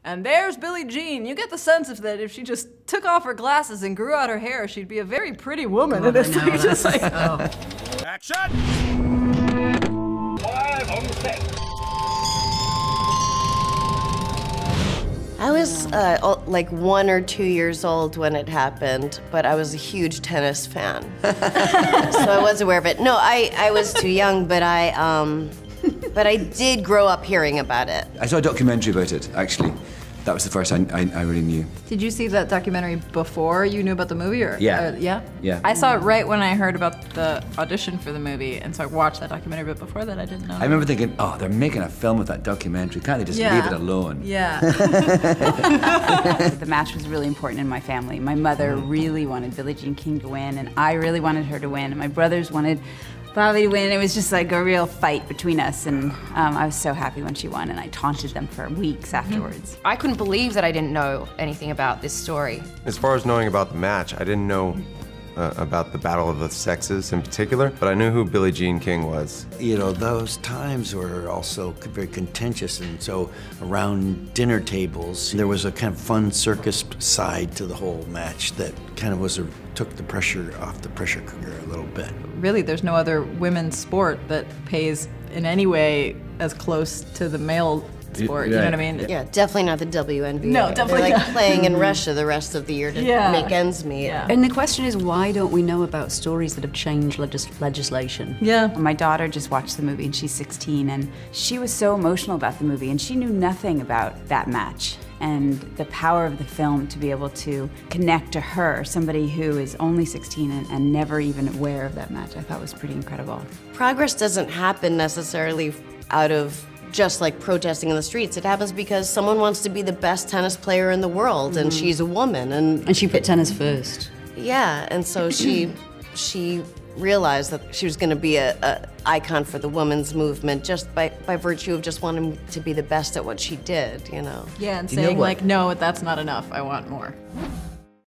And there's Billie Jean. You get the sense of that if she just took off her glasses and grew out her hair, she'd be a very pretty woman. And it's like, just like, Action! 5 on set. I was like 1 or 2 years old when it happened, but I was a huge tennis fan. So I was aware of it. No, I was too young, but I did grow up hearing about it. I saw a documentary about it, actually. That was the first I really knew. Did you see that documentary before you knew about the movie? Or, Yeah. Yeah? Yeah. I saw it right when I heard about the audition for the movie, and so I watched that documentary, but before that I didn't know. I remember thinking, oh, they're making a film with that documentary. Can't they just leave it alone? Yeah. The match was really important in my family. My mother really wanted Billie Jean King to win, and I really wanted her to win, and my brothers wanted Bobby to win. It was just like a real fight between us, and I was so happy when she won, and I taunted them for weeks afterwards. I couldn't believe that I didn't know anything about this story. As far as knowing about the match, I didn't know about the battle of the sexes in particular, but I knew who Billie Jean King was. You know, those times were also very contentious, and so around dinner tables, there was a kind of fun circus side to the whole match that kind of took the pressure off the pressure cooker a little bit. Really, there's no other women's sport that pays in any way as close to the male sport, you know what I mean? Yeah, definitely not the WNBA. No, definitely They're like not. playing in Russia the rest of the year to make ends meet. Yeah. And the question is, why don't we know about stories that have changed legislation? Yeah. My daughter just watched the movie, and she's 16, and she was so emotional about the movie, and she knew nothing about that match. And the power of the film to be able to connect to her, somebody who is only 16 and never even aware of that match, I thought was pretty incredible. Progress doesn't happen necessarily out of just like protesting in the streets. It happens because someone wants to be the best tennis player in the world, and she's a woman. And she put tennis first. Yeah, and so she realized that she was going to be a icon for the women's movement just by virtue of just wanting to be the best at what she did, you know? Yeah, and saying like, no, that's not enough, I want more.